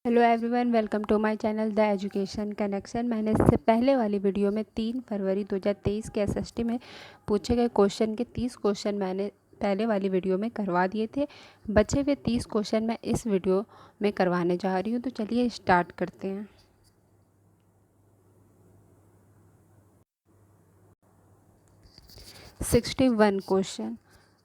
Hello everyone, welcome to my channel the education connection. मैंने इससे पहले वाली वीडियो में 3 फरवरी 2023 के एसएसटी में पूछे गए क्वेश्चन के 30 क्वेश्चन मैंने पहले वाली वीडियो में करवा दिए थे। बचे हुए 30 क्वेश्चन मैं इस वीडियो में करवाने जा रही हूँ। तो चलिए स्टार्ट करते हैं। वन क्वेश्चन,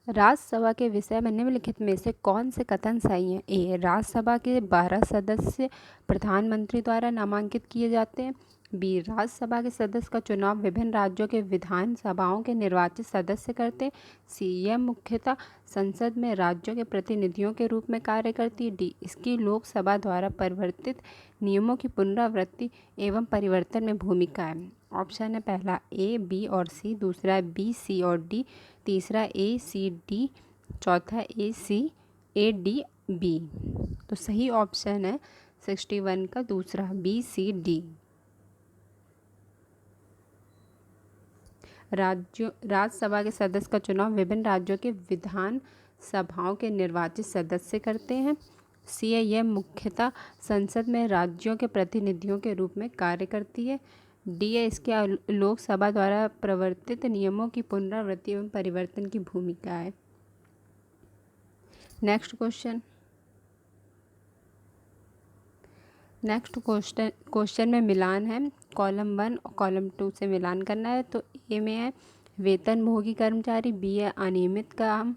राज्यसभा के विषय में निम्नलिखित में से कौन से कथन सही हैं? ए, राज्यसभा के 12 सदस्य प्रधानमंत्री द्वारा नामांकित किए जाते हैं। बी, राज्यसभा के सदस्य का चुनाव विभिन्न राज्यों के विधानसभाओं के निर्वाचित सदस्य करते हैं। सी, यह मुख्यतः संसद में राज्यों के प्रतिनिधियों के रूप में कार्य करती है। डी, इसकी लोकसभा द्वारा परिवर्तित नियमों की पुनरावृत्ति एवं परिवर्तन में भूमिका है। ऑप्शन है पहला ए, बी और सी, दूसरा बी, सी और डी, तीसरा ए, सी, डी, चौथा ए, सी, ए, डी, बी। तो सही ऑप्शन है 61 का दूसरा बी, सी, डी। राज्यसभा के सदस्य का चुनाव विभिन्न राज्यों के विधान सभाओं के निर्वाचित सदस्य करते हैं। सी है, यह मुख्यतः संसद में राज्यों के प्रतिनिधियों के रूप में कार्य करती है। डी है, इसके लोकसभा द्वारा प्रवर्तित नियमों की पुनरावृत्ति एवं परिवर्तन की भूमिका है। नेक्स्ट क्वेश्चन में मिलान है। कॉलम 1 और कॉलम 2 से मिलान करना है। तो ए में है वेतनभोगी कर्मचारी, बी है अनियमित काम,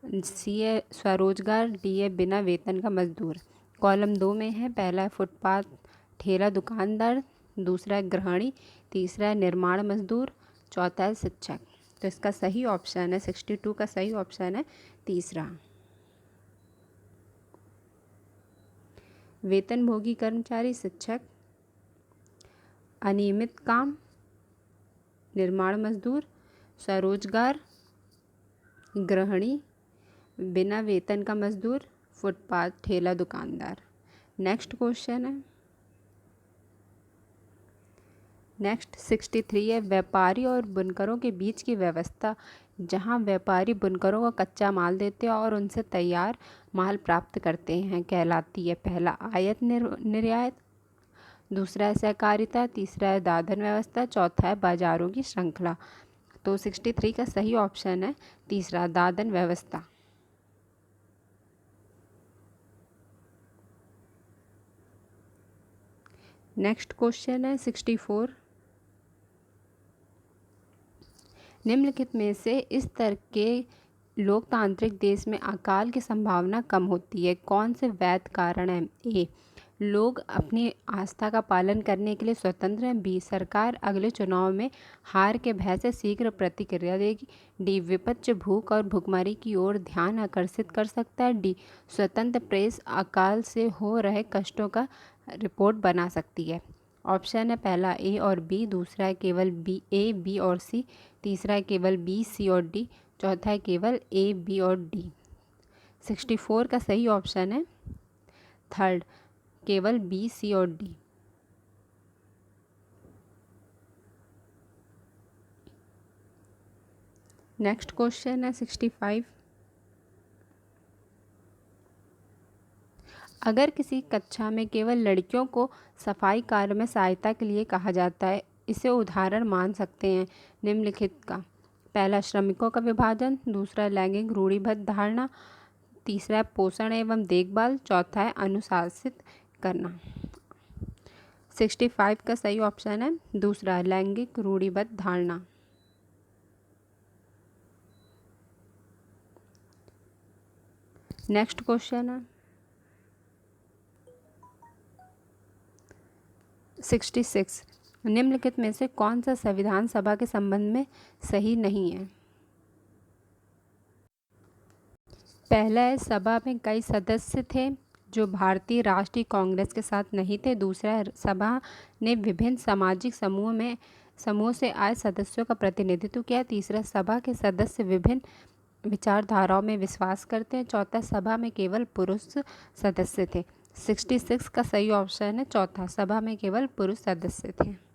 सी है स्वरोजगार, डी है बिना वेतन का मजदूर। कॉलम 2 में है पहला है फुटपाथ ठेला दुकानदार, दूसरा है गृहिणी, तीसरा है निर्माण मजदूर, चौथा है शिक्षक। तो इसका सही ऑप्शन है 62 का सही ऑप्शन है तीसरा। वेतनभोगी कर्मचारी, शिक्षक, अनियमित काम, निर्माण मजदूर, स्वरोजगार, गृहिणी, बिना वेतन का मजदूर, फुटपाथ ठेला दुकानदार। नेक्स्ट 63 है व्यापारी और बुनकरों के बीच की व्यवस्था, जहां व्यापारी बुनकरों को कच्चा माल देते हैं और उनसे तैयार माल प्राप्त करते हैं, कहलाती है। पहला आयात निर्यात, दूसरा है सहकारिता, तीसरा है दादन व्यवस्था, चौथा है बाजारों की श्रृंखला। तो 63 का सही ऑप्शन है तीसरा दादन व्यवस्था। नेक्स्ट क्वेश्चन है 64, निम्नलिखित में से इस तरह के लोकतांत्रिक देश में अकाल की संभावना कम होती है, कौन से वैध कारण है? ए, लोग अपनी आस्था का पालन करने के लिए स्वतंत्र हैं। बी, सरकार अगले चुनाव में हार के भय से शीघ्र प्रतिक्रिया देगी। डी, विपक्ष भूख और भुखमरी की ओर ध्यान आकर्षित कर सकता है। डी, स्वतंत्र प्रेस अकाल से हो रहे कष्टों का रिपोर्ट बना सकती है। ऑप्शन है पहला ए और बी, दूसरा है केवल बी, ए, बी और सी, तीसरा है केवल बी, सी और डी, चौथा है केवल ए, बी और डी। 64 का सही ऑप्शन है थर्ड, केवल बी, सी और डी। नेक्स्ट क्वेश्चन है 65, अगर किसी कक्षा में केवल लड़कियों को सफाई कार्य में सहायता के लिए कहा जाता है, इसे उदाहरण मान सकते हैं निम्नलिखित का? पहला श्रमिकों का विभाजन, दूसरा लैंगिक रूढ़िबद्ध धारणा, तीसरा है पोषण एवं देखभाल, चौथा है अनुशासित करना। 65 का सही ऑप्शन है दूसरा लैंगिक रूढ़िबद्ध धारणा। नेक्स्ट क्वेश्चन है 66, निम्नलिखित में से कौन सा संविधान सभा के संबंध में सही नहीं है? पहला है सभा में कई सदस्य थे जो भारतीय राष्ट्रीय कांग्रेस के साथ नहीं थे। दूसरा है सभा ने विभिन्न सामाजिक समूहों से आए सदस्यों का प्रतिनिधित्व किया। तीसरा, सभा के सदस्य विभिन्न विचारधाराओं में विश्वास करते हैं। चौथा, सभा में केवल पुरुष सदस्य थे। 66 का सही ऑप्शन है चौथा, सभा में केवल पुरुष सदस्य थे।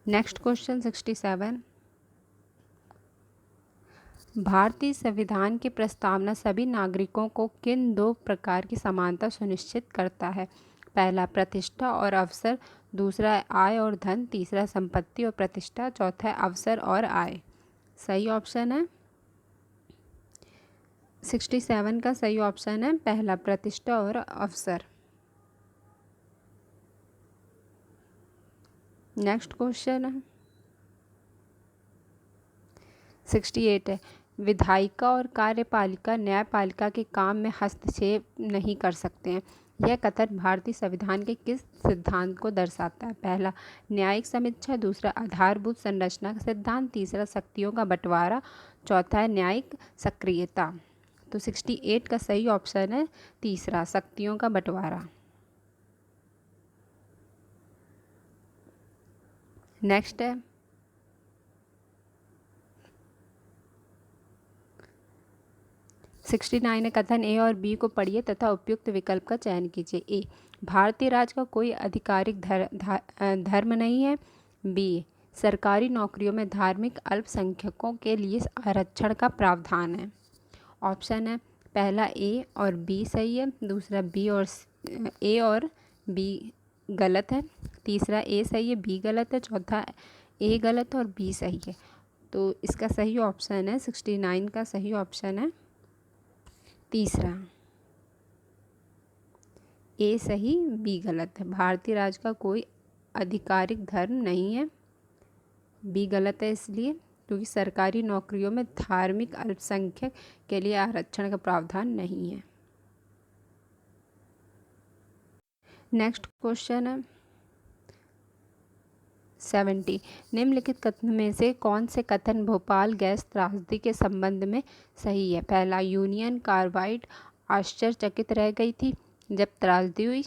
नेक्स्ट क्वेश्चन 67, भारतीय संविधान की प्रस्तावना सभी नागरिकों को किन दो प्रकार की समानता सुनिश्चित करता है? पहला प्रतिष्ठा और अवसर, दूसरा आय और धन, तीसरा संपत्ति और प्रतिष्ठा, चौथा अवसर और आय। सही ऑप्शन है 67 का सही ऑप्शन है पहला प्रतिष्ठा और अवसर। नेक्स्ट क्वेश्चन है 68 है, विधायिका और कार्यपालिका न्यायपालिका के काम में हस्तक्षेप नहीं कर सकते हैं। यह कथन भारतीय संविधान के किस सिद्धांत को दर्शाता है? पहला न्यायिक समीक्षा, दूसरा आधारभूत संरचना का सिद्धांत, तीसरा शक्तियों का बंटवारा, चौथा है न्यायिक सक्रियता। तो 68 का सही ऑप्शन है तीसरा, शक्तियों का बंटवारा। नेक्स्ट है 69 है, कथन ए और बी को पढ़िए तथा उपयुक्त विकल्प का चयन कीजिए। ए, भारतीय राज का कोई आधिकारिक धर्म नहीं है। बी, सरकारी नौकरियों में धार्मिक अल्पसंख्यकों के लिए आरक्षण का प्रावधान है। ऑप्शन है पहला ए और बी सही है, दूसरा ए और बी गलत है, तीसरा ए सही है बी गलत है, चौथा ए गलत और बी सही है। तो इसका सही ऑप्शन है 69 का सही ऑप्शन है तीसरा, ए सही बी गलत है। भारतीय राज का कोई आधिकारिक धर्म नहीं है, बी गलत है इसलिए क्योंकि सरकारी नौकरियों में धार्मिक अल्पसंख्यक के लिए आरक्षण का प्रावधान नहीं है। नेक्स्ट क्वेश्चन है 70, निम्नलिखित कथन में से कौन से कथन भोपाल गैस त्रासदी के संबंध में सही है? पहला यूनियन कार्बाइड आश्चर्यचकित रह गई थी जब त्रासदी हुई,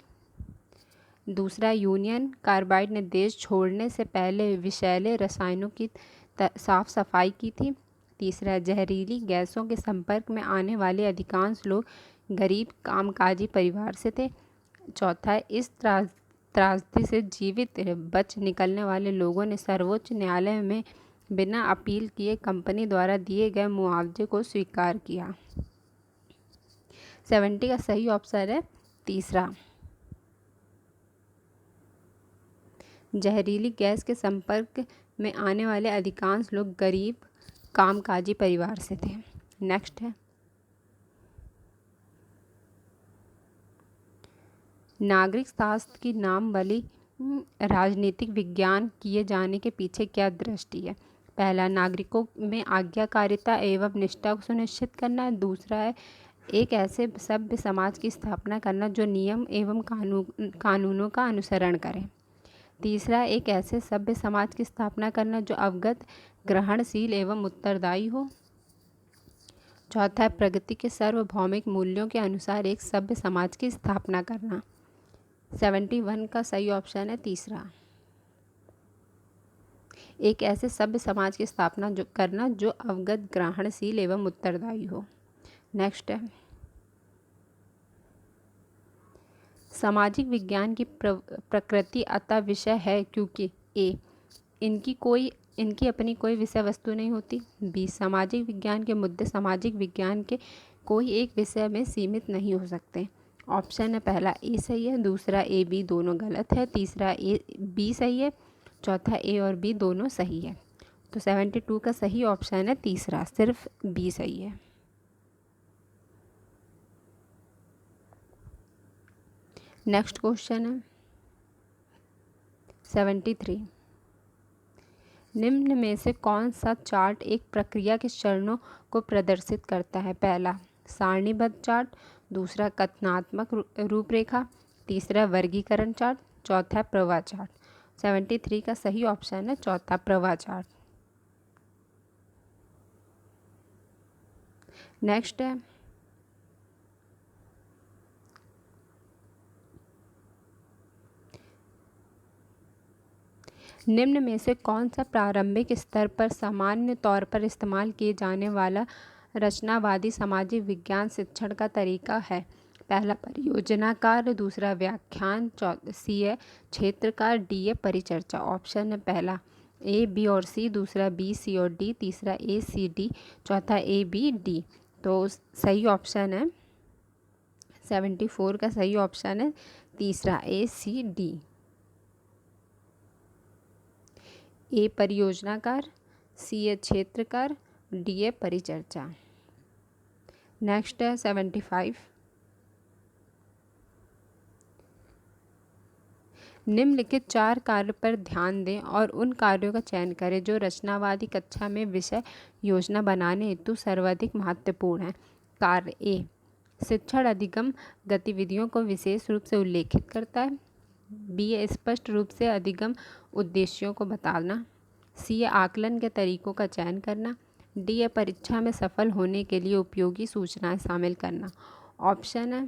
दूसरा यूनियन कार्बाइड ने देश छोड़ने से पहले विषैले रसायनों की साफ सफाई की थी, तीसरा जहरीली गैसों के संपर्क में आने वाले अधिकांश लोग गरीब कामकाजी परिवार से थे, चौथा इस त्रासदी से जीवित बच निकलने वाले लोगों ने सर्वोच्च न्यायालय में बिना अपील किए कंपनी द्वारा दिए गए मुआवजे को स्वीकार किया। 70 का सही ऑप्शन है तीसरा, जहरीली गैस के संपर्क में आने वाले अधिकांश लोग गरीब कामकाजी परिवार से थे। नेक्स्ट है नागरिक शास्त्र की नाम वाली राजनीतिक विज्ञान किए जाने के पीछे क्या दृष्टि है? पहला नागरिकों में आज्ञाकारिता एवं निष्ठा को सुनिश्चित करना, दूसरा है एक ऐसे सभ्य समाज की स्थापना करना जो नियम एवं कानूनों का अनुसरण करे, तीसरा एक ऐसे सभ्य समाज की स्थापना करना जो अवगत ग्रहणशील एवं उत्तरदायी हो, चौथा है प्रगति के सार्वभौमिक मूल्यों के अनुसार एक सभ्य समाज की स्थापना करना। 71 का सही ऑप्शन है तीसरा, एक ऐसे सभ्य समाज की स्थापना जो करना जो अवगत ग्रहणशील एवं उत्तरदायी हो। नेक्स्ट है सामाजिक विज्ञान की प्रकृति अतः विषय है क्योंकि ए, इनकी अपनी कोई विषय वस्तु नहीं होती, बी, सामाजिक विज्ञान के मुद्दे सामाजिक विज्ञान के कोई एक विषय में सीमित नहीं हो सकते। ऑप्शन है पहला ए सही है, दूसरा ए बी दोनों गलत है, तीसरा ए बी सही है, चौथा ए और बी दोनों सही है। तो 72 का सही ऑप्शन है तीसरा, सिर्फ बी सही है। नेक्स्ट क्वेश्चन है 73, निम्न में से कौन सा चार्ट एक प्रक्रिया के चरणों को प्रदर्शित करता है? पहला सारणीबद्ध चार्ट, दूसरा कथनात्मक रूपरेखा, तीसरा वर्गीकरण चार्ट, चौथा प्रवाह चार्ट। 73 का सही ऑप्शन है चौथा, प्रवाह चार्ट। नेक्स्ट है निम्न में से कौन सा प्रारंभिक स्तर पर सामान्य तौर पर इस्तेमाल किए जाने वाला रचनावादी सामाजिक विज्ञान शिक्षण का तरीका है? पहला परियोजना कार्य, दूसरा व्याख्यान, सी है क्षेत्रकार, डी है परिचर्चा। ऑप्शन है पहला ए, बी और सी, दूसरा बी, सी और डी, तीसरा ए, सी, डी, चौथा ए, बी, डी। तो सही ऑप्शन है 74 का सही ऑप्शन है तीसरा ए, सी, डी। ए परियोजनाकार, सी है क्षेत्रकार, डी है परिचर्चा। नेक्स्ट है 75। निम्नलिखित 4 कार्य पर ध्यान दें और उन कार्यों का चयन करें जो रचनावादी कक्षा में विषय योजना बनाने हेतु सर्वाधिक महत्वपूर्ण है। कार्य ए, शिक्षण अधिगम गतिविधियों को विशेष रूप से उल्लेखित करता है। बी है स्पष्ट रूप से अधिगम उद्देश्यों को बताना। सी है आकलन के तरीकों का चयन करना। डी है परीक्षा में सफल होने के लिए उपयोगी सूचनाएं शामिल करना। ऑप्शन है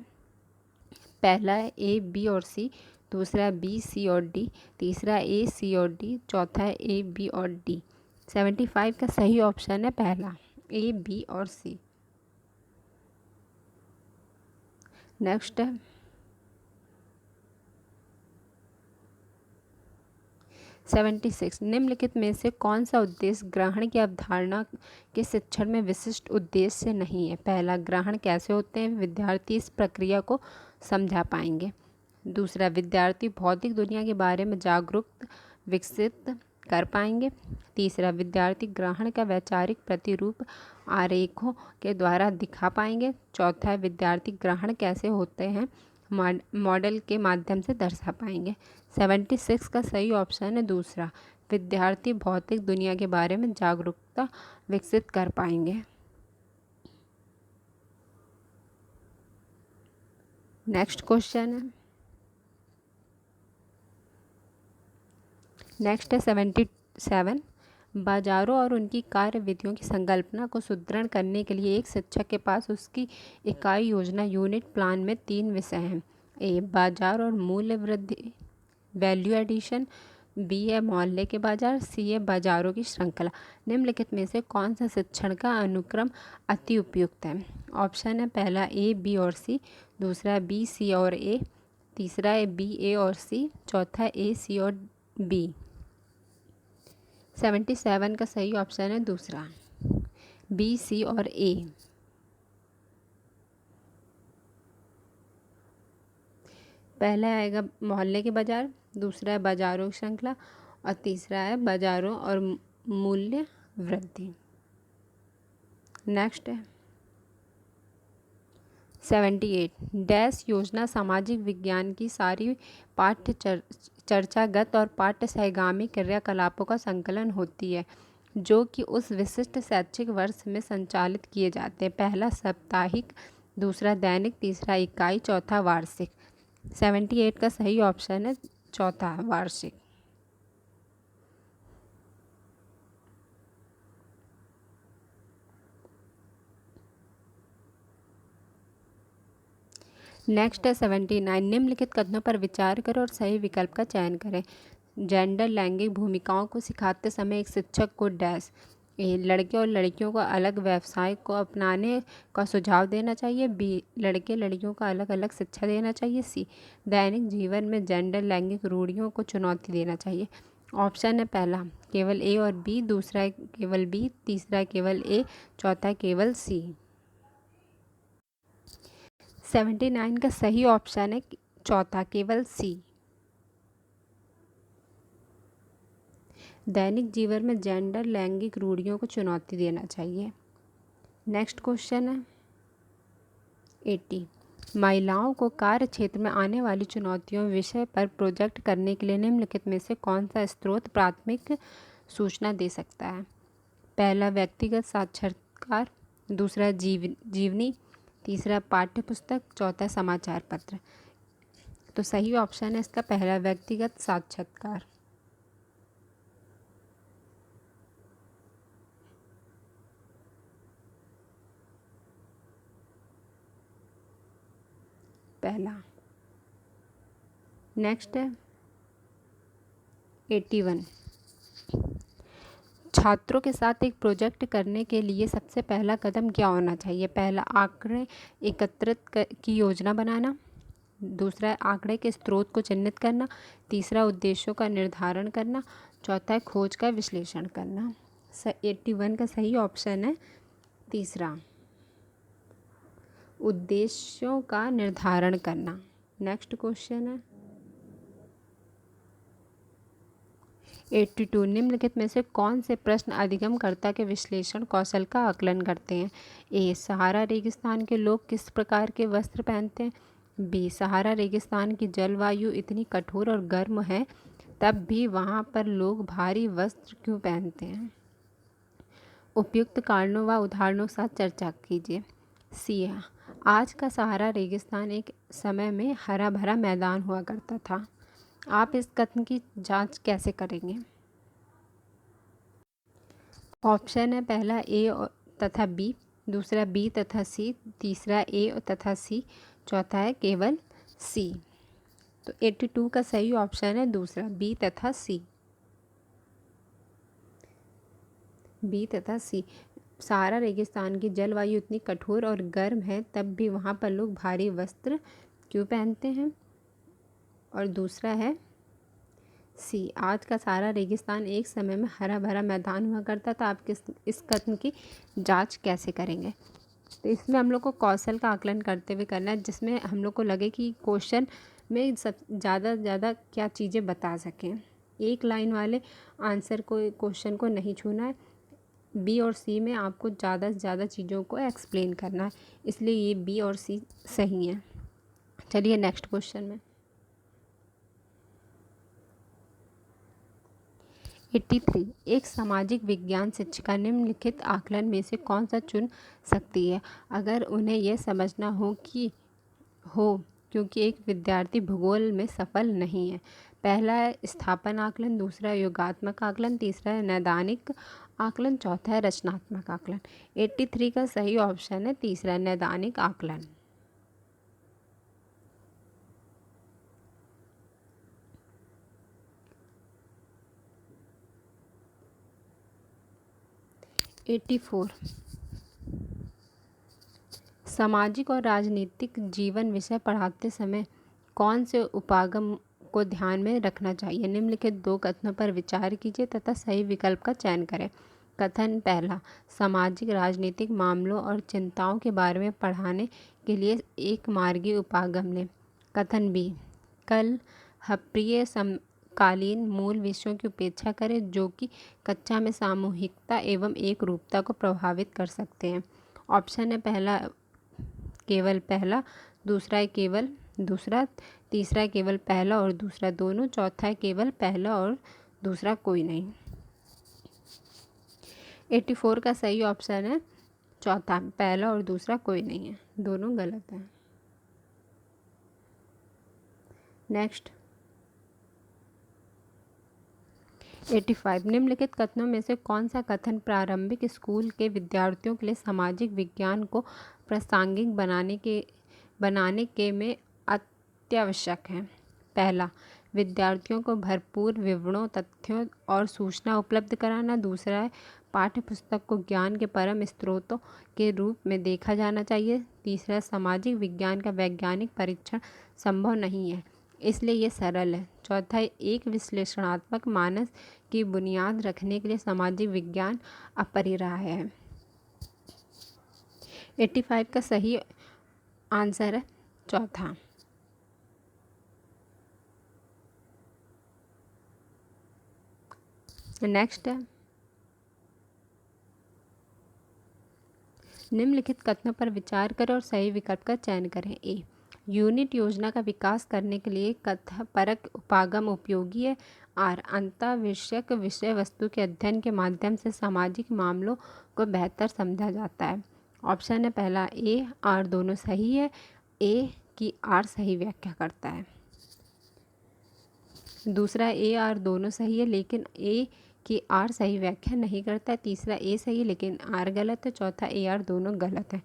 पहला है ए, बी और सी, दूसरा बी, सी और डी, तीसरा ए, सी और डी, चौथा है ए, बी और डी। 75 का सही ऑप्शन है पहला ए, बी और सी। नेक्स्ट है 76। निम्नलिखित में से कौन सा उद्देश्य ग्रहण की अवधारणा के शिक्षण में विशिष्ट उद्देश्य नहीं है। पहला, ग्रहण कैसे होते हैं, विद्यार्थी इस प्रक्रिया को समझा पाएंगे। दूसरा, विद्यार्थी भौतिक दुनिया के बारे में जागरूक विकसित कर पाएंगे। तीसरा, विद्यार्थी ग्रहण का वैचारिक प्रतिरूप आरेखों के द्वारा दिखा पाएंगे। चौथा, विद्यार्थी ग्रहण कैसे होते हैं मॉडल के माध्यम से दर्शा पाएंगे। 76 का सही ऑप्शन है दूसरा, विद्यार्थी भौतिक दुनिया के बारे में जागरूकता विकसित कर पाएंगे। नेक्स्ट क्वेश्चन है, नेक्स्ट है 77। बाजारों और उनकी कार्यविधियों की संकल्पना को सुदृढ़ करने के लिए एक शिक्षक के पास उसकी इकाई योजना यूनिट प्लान में 3 विषय हैं। ए, बाजार और मूल्य वृद्धि वैल्यू एडिशन, बी है मोहल्ले के बाजार, सी है बाजारों की श्रृंखला। निम्नलिखित में से कौन सा शिक्षण का अनुक्रम अति उपयुक्त है। ऑप्शन है पहला ए, बी और सी, दूसरा बी, सी और ए, तीसरा है बी, ए और सी, चौथा ए, सी और बी। 77 का सही ऑप्शन है दूसरा बी, सी और ए। पहला आएगा मोहल्ले के बाजार, दूसरा है बाजारों की श्रृंखला और तीसरा है बाजारों और मूल्य वृद्धि। नेक्स्ट है 78। डैश योजना सामाजिक विज्ञान की सारी पाठ्य चर्चागत और पाठ्य सहगामी क्रियाकलापों का संकलन होती है जो कि उस विशिष्ट शैक्षिक वर्ष में संचालित किए जाते हैं। पहला साप्ताहिक, दूसरा दैनिक, तीसरा इकाई, चौथा वार्षिक। 78 का सही ऑप्शन है चौथा वार्षिक। नेक्स्ट है 79। निम्नलिखित कथनों पर विचार करें और सही विकल्प का चयन करें। जेंडर लैंगिक भूमिकाओं को सिखाते समय एक शिक्षक को डैश ए, लड़के और लड़कियों को अलग व्यवसाय को अपनाने का सुझाव देना चाहिए। बी, लड़के लड़कियों को अलग अलग शिक्षा देना चाहिए। सी, दैनिक जीवन में जेंडर लैंगिक रूढ़ियों को चुनौती देना चाहिए। ऑप्शन है पहला केवल ए और बी, दूसरा केवल बी, तीसरा केवल ए, चौथा केवल सी। 79 का सही ऑप्शन है चौथा केवल सी। दैनिक जीवन में जेंडर लैंगिक रूढ़ियों को चुनौती देना चाहिए। नेक्स्ट क्वेश्चन है 80। महिलाओं को कार्य क्षेत्र में आने वाली चुनौतियों विषय पर प्रोजेक्ट करने के लिए निम्नलिखित में से कौन सा स्रोत प्राथमिक सूचना दे सकता है। पहला व्यक्तिगत साक्षात्कार, दूसरा जीवनी, तीसरा पाठ्य पुस्तक, चौथा समाचार पत्र। तो सही ऑप्शन है इसका पहला व्यक्तिगत साक्षात्कार। पहला। नेक्स्ट है 81। छात्रों के साथ एक प्रोजेक्ट करने के लिए सबसे पहला कदम क्या होना चाहिए। पहला, आंकड़े एकत्रित की योजना बनाना, दूसरा आंकड़े के स्रोत को चिन्हित करना, तीसरा उद्देश्यों का निर्धारण करना, चौथा है खोज का विश्लेषण करना। 81 का सही ऑप्शन है तीसरा, उद्देश्यों का निर्धारण करना। नेक्स्ट क्वेश्चन है 82, निम्नलिखित में से कौन से प्रश्न अधिगमकर्ता के विश्लेषण कौशल का आकलन करते हैं? ए, सहारा रेगिस्तान के लोग किस प्रकार के वस्त्र पहनते हैं? बी, सहारा रेगिस्तान की जलवायु इतनी कठोर और गर्म है तब भी वहाँ पर लोग भारी वस्त्र क्यों पहनते हैं? उपयुक्त कारणों व उदाहरणों के साथ चर्चा कीजिए। सी, आज का सहारा रेगिस्तान एक समय में हरा भरा मैदान हुआ करता था। आप इस कथन की जांच कैसे करेंगे? ऑप्शन है पहला ए तथा बी, दूसरा बी तथा सी, तीसरा ए तथा सी, चौथा है केवल सी। तो 82 का सही ऑप्शन है दूसरा, बी तथा सी। बी तथा सी, सहारा रेगिस्तान की जलवायु इतनी कठोर और गर्म है तब भी वहाँ पर लोग भारी वस्त्र क्यों पहनते हैं? और दूसरा है सी, आज का सारा रेगिस्तान एक समय में हरा भरा मैदान हुआ करता था। आप इस कथन की जांच कैसे करेंगे? तो इसमें हम लोग को कौशल का आकलन करते हुए करना है, जिसमें हम लोग को लगे कि क्वेश्चन में सब ज़्यादा से ज़्यादा क्या चीज़ें बता सकें। एक लाइन वाले आंसर को क्वेश्चन को नहीं छूना है। बी और सी में आपको ज़्यादा से ज़्यादा चीज़ों को एक्सप्लेन करना है, इसलिए ये बी और सी सही हैं। चलिए नेक्स्ट क्वेश्चन में 83, एक सामाजिक विज्ञान शिक्षिका निम्नलिखित आकलन में से कौन सा चुन सकती है अगर उन्हें यह समझना हो क्योंकि एक विद्यार्थी भूगोल में सफल नहीं है? पहला है स्थापन आकलन, दूसरा है योगात्मक आकलन, तीसरा है नैदानिक आकलन, चौथा है रचनात्मक आकलन। 83 का सही ऑप्शन है तीसरा, नैदानिक आकलन। एट्टी फोर, सामाजिक और राजनीतिक जीवन विषय पढ़ाते समय कौन से उपागम को ध्यान में रखना चाहिए? निम्नलिखित दो कथनों पर विचार कीजिए तथा सही विकल्प का चयन करें। कथन पहला, सामाजिक राजनीतिक मामलों और चिंताओं के बारे में पढ़ाने के लिए एक मार्गीय उपागम लें। कथन बी, कल अप्रिय समकालीन मूल विषयों की उपेक्षा करें जो कि कक्षा में सामूहिकता एवं एक रूपता को प्रभावित कर सकते हैं। ऑप्शन है पहला केवल पहला, दूसरा है केवल दूसरा, तीसरा है केवल पहला और दूसरा दोनों, चौथा है केवल पहला और दूसरा कोई नहीं। 84 का सही ऑप्शन है चौथा, पहला और दूसरा कोई नहीं है, दोनों गलत हैं। नेक्स्ट 85, निम्नलिखित कथनों में से कौन सा कथन प्रारंभिक स्कूल के विद्यार्थियों के लिए सामाजिक विज्ञान को प्रासंगिक बनाने के में अत्यावश्यक है? पहला, विद्यार्थियों को भरपूर विवरणों, तथ्यों और सूचना उपलब्ध कराना। दूसरा है, पाठ्य पुस्तक को ज्ञान के परम स्रोतों के रूप में देखा जाना चाहिए। तीसरा, सामाजिक विज्ञान का वैज्ञानिक परीक्षण संभव नहीं है इसलिए ये सरल है। चौथा, एक विश्लेषणात्मक मानस की बुनियाद रखने के लिए सामाजिक विज्ञान अपरिहार्य है। 85 का सही आंसर है चौथा। नेक्स्ट है, निम्नलिखित कथनों पर विचार करें और सही विकल्प का चयन करें। ए, यूनिट योजना का विकास करने के लिए कथापरक उपागम उपयोगी है। आर, अंतःविषयक विषय वस्तु के अध्ययन के माध्यम से सामाजिक मामलों को बेहतर समझा जाता है। ऑप्शन है पहला ए, आर दोनों सही है। ए की आर सही व्याख्या करता है। दूसरा ए, आर दोनों सही है लेकिन ए कि आर सही व्याख्या नहीं करता है। तीसरा ए सही है लेकिन आर गलत है। चौथा ए, आर दोनों गलत है।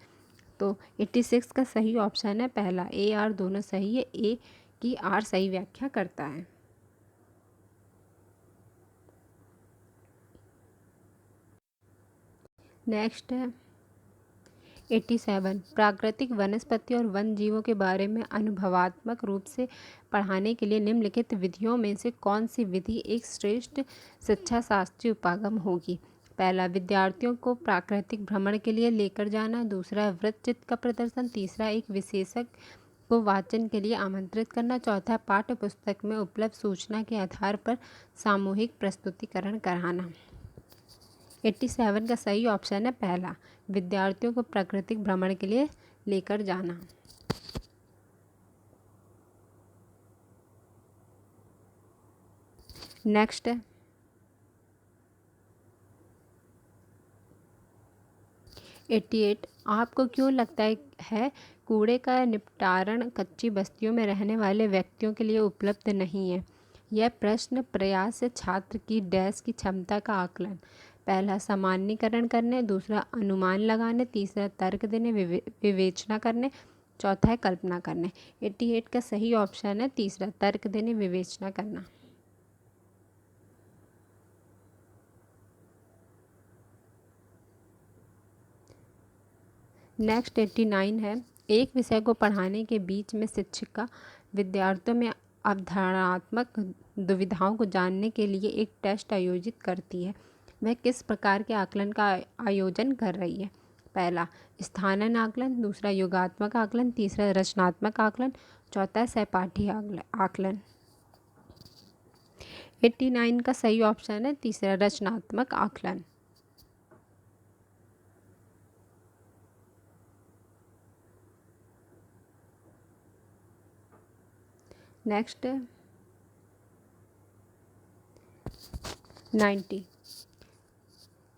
तो 86 का सही ऑप्शन है पहला, ए, आर दोनों सही है। ए की आर सही व्याख्या करता है। नेक्स्ट है 87 प्राकृतिक वनस्पति और वन जीवों के बारे में अनुभवात्मक रूप से पढ़ाने के लिए निम्नलिखित विधियों में से कौन सी विधि एक श्रेष्ठ शिक्षा शास्त्रीय उपागम होगी? पहला, विद्यार्थियों को प्राकृतिक भ्रमण के लिए लेकर जाना। दूसरा, वृत्तचित्र का प्रदर्शन। तीसरा, एक विशेषज्ञ को वाचन के लिए आमंत्रित करना। चौथा, पाठ्य पुस्तक में उपलब्ध सूचना के आधार पर सामूहिक प्रस्तुतिकरण कराना। 87 का सही ऑप्शन है पहला, विद्यार्थियों को प्राकृतिक भ्रमण के लिए लेकर जाना। नेक्स्ट 88 आपको क्यों लगता है कूड़े का निपटारण कच्ची बस्तियों में रहने वाले व्यक्तियों के लिए उपलब्ध नहीं है? यह प्रश्न प्रयास से छात्र की डैश की क्षमता का आकलन। पहला, सामान्यीकरण करने। दूसरा, अनुमान लगाने। तीसरा, तर्क देने, विवेचना करने। चौथा है कल्पना करने। 88 का सही ऑप्शन है तीसरा, तर्क देने, विवेचना करना। नेक्स्ट 89 है, एक विषय को पढ़ाने के बीच में शिक्षिका विद्यार्थियों में अवधारणात्मक दुविधाओं को जानने के लिए एक टेस्ट आयोजित करती है। वह किस प्रकार के आकलन का आयोजन कर रही है? पहला, स्थानन आकलन। दूसरा, योगात्मक आकलन। तीसरा, रचनात्मक आकलन। चौथा, सहपाठी आकलन। 89 का सही ऑप्शन है तीसरा, रचनात्मक आकलन। नेक्स्ट 90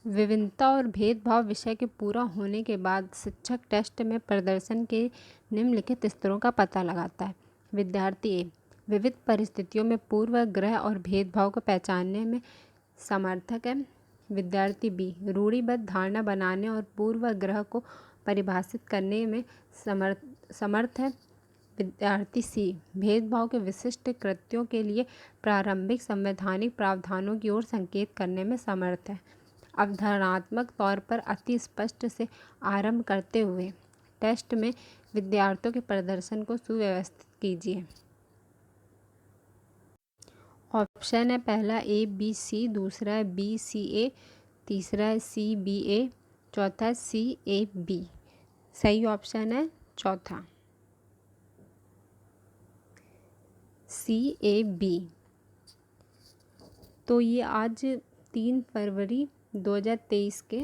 विभिन्नता और भेदभाव विषय के पूरा होने के बाद शिक्षक टेस्ट में प्रदर्शन के निम्नलिखित स्तरों का पता लगाता है। विद्यार्थी ए विविध परिस्थितियों में पूर्वाग्रह और भेदभाव को पहचानने में समर्थक है। विद्यार्थी बी रूढ़िबद्ध धारणा बनाने और पूर्वाग्रह को परिभाषित करने में समर्थ है। विद्यार्थी सी भेदभाव के विशिष्ट कृत्यों के लिए प्रारंभिक संवैधानिक प्रावधानों की ओर संकेत करने में समर्थ है। अवधारणात्मक तौर पर अति स्पष्ट से आरंभ करते हुए टेस्ट में विद्यार्थियों के प्रदर्शन को सुव्यवस्थित कीजिए। ऑप्शन है पहला ए बी सी, दूसरा बी सी ए, तीसरा सी बी ए, चौथा सी ए बी। सही ऑप्शन है चौथा, सी ए बी। तो ये आज 3 फरवरी 2023 के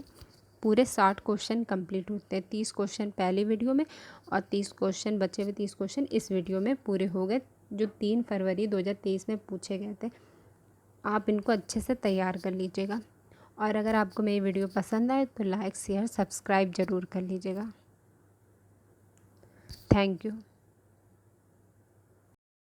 पूरे 60 क्वेश्चन कंप्लीट होते हैं। 30 क्वेश्चन पहले वीडियो में और 30 क्वेश्चन बचे हुए 30 क्वेश्चन इस वीडियो में पूरे हो गए, जो 3 फरवरी 2023 में पूछे गए थे। आप इनको अच्छे से तैयार कर लीजिएगा और अगर आपको मेरी वीडियो पसंद आए तो लाइक शेयर सब्सक्राइब ज़रूर कर लीजिएगा। Thank you.